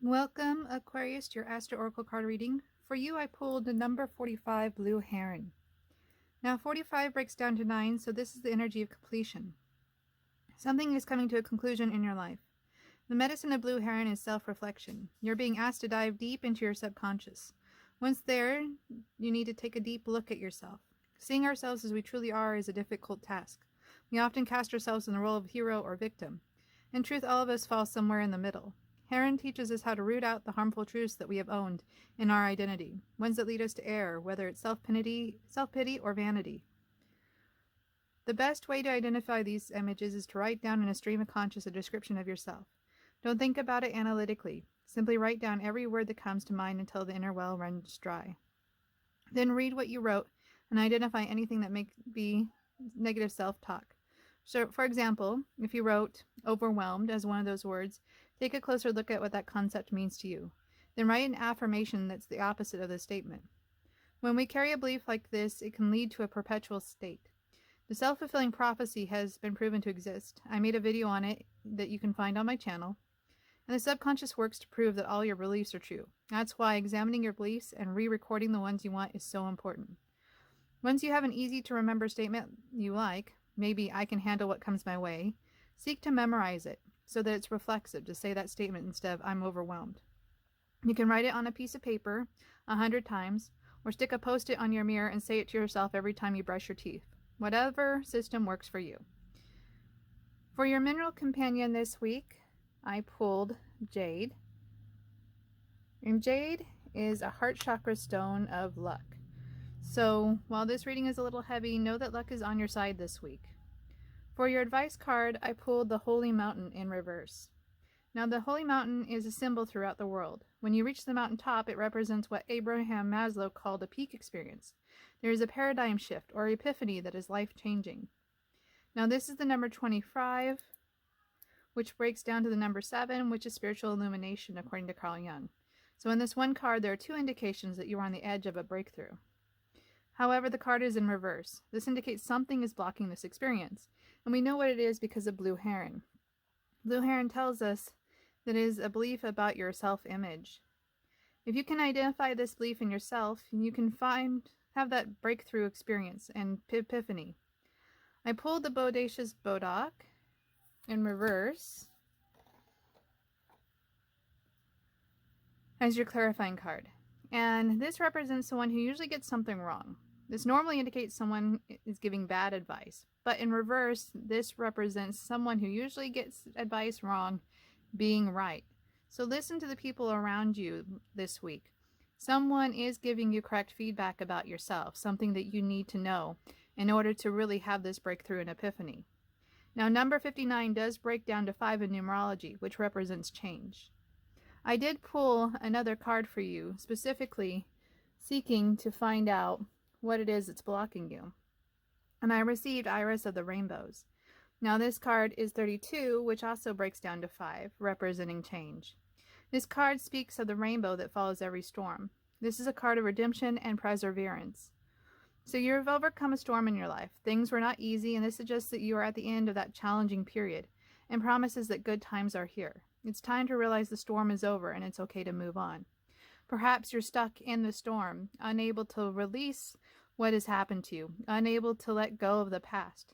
Welcome, Aquarius, to your Astro Oracle card reading. For you, I pulled the number 45, Blue Heron. Now, 45 breaks down to 9, so this is the energy of completion. Something is coming to a conclusion in your life. The medicine of Blue Heron is self-reflection. You're being asked to dive deep into your subconscious. Once there, you need to take a deep look at yourself. Seeing ourselves as we truly are is a difficult task. We often cast ourselves in the role of hero or victim. In truth, all of us fall somewhere in the middle. Heron teaches us how to root out the harmful truths that we have owned in our identity, ones that lead us to error, whether it's self-pity or vanity. The best way to identify these images is to write down in a stream of conscious a description of yourself. Don't think about it analytically. Simply write down every word that comes to mind until the inner well runs dry. Then read what you wrote and identify anything that may be negative self-talk. So, for example, if you wrote overwhelmed as one of those words, take a closer look at what that concept means to you. Then write an affirmation that's the opposite of the statement. When we carry a belief like this, it can lead to a perpetual state. The self-fulfilling prophecy has been proven to exist. I made a video on it that you can find on my channel. And the subconscious works to prove that all your beliefs are true. That's why examining your beliefs and re-recording the ones you want is so important. Once you have an easy-to-remember statement you like, maybe I can handle what comes my way, seek to memorize it so that it's reflexive to say that statement instead of I'm overwhelmed. You can write it on a piece of paper 100 times or stick a post-it on your mirror and say it to yourself every time you brush your teeth. Whatever system works for you. For your mineral companion this week, I pulled Jade. And Jade is a heart chakra stone of luck. So, while this reading is a little heavy, know that luck is on your side this week. For your advice card, I pulled the Holy Mountain in reverse. Now, the Holy Mountain is a symbol throughout the world. When you reach the mountaintop, it represents what Abraham Maslow called a peak experience. There is a paradigm shift or epiphany that is life-changing. Now, this is the number 25, which breaks down to the number 7, which is spiritual illumination, according to Carl Jung. So in this one card, there are 2 indications that you are on the edge of a breakthrough. However, the card is in reverse. This indicates something is blocking this experience, and we know what it is because of Blue Heron. Blue Heron tells us that it is a belief about your self-image. If you can identify this belief in yourself, you can have that breakthrough experience and epiphany. I pulled the Bodacious Bodoc in reverse as your clarifying card. And this represents someone who usually gets something wrong. This normally indicates someone is giving bad advice, but in reverse, this represents someone who usually gets advice wrong being right. So listen to the people around you this week. Someone is giving you correct feedback about yourself, something that you need to know in order to really have this breakthrough and epiphany. Now, number 59 does break down to 5 in numerology, which represents change. I did pull another card for you, specifically seeking to find out what it is that's blocking you. And I received Iris of the Rainbows. Now this card is 32, which also breaks down to 5, representing change. This card speaks of the rainbow that follows every storm. This is a card of redemption and perseverance. So you've overcome a storm in your life. Things were not easy, and this suggests that you are at the end of that challenging period and promises that good times are here. It's time to realize the storm is over and it's okay to move on. Perhaps you're stuck in the storm, unable to release what has happened to you, unable to let go of the past.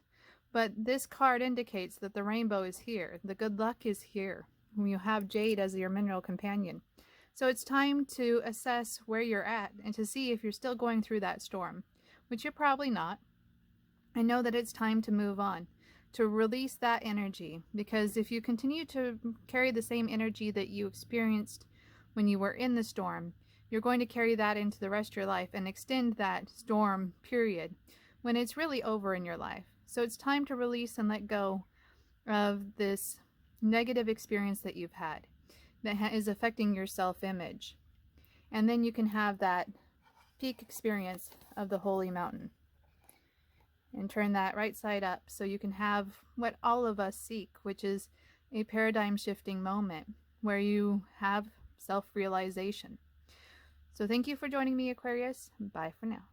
But this card indicates that the rainbow is here. The good luck is here. You have Jade as your mineral companion. So it's time to assess where you're at and to see if you're still going through that storm, which you're probably not. I know that it's time to move on, to release that energy, because if you continue to carry the same energy that you experienced when you were in the storm, you're going to carry that into the rest of your life and extend that storm period when it's really over in your life. So it's time to release and let go of this negative experience that you've had that is affecting your self-image. And then you can have that peak experience of the Holy Mountain. And turn that right side up so you can have what all of us seek, which is a paradigm shifting moment where you have self-realization. So thank you for joining me, Aquarius. Bye for now.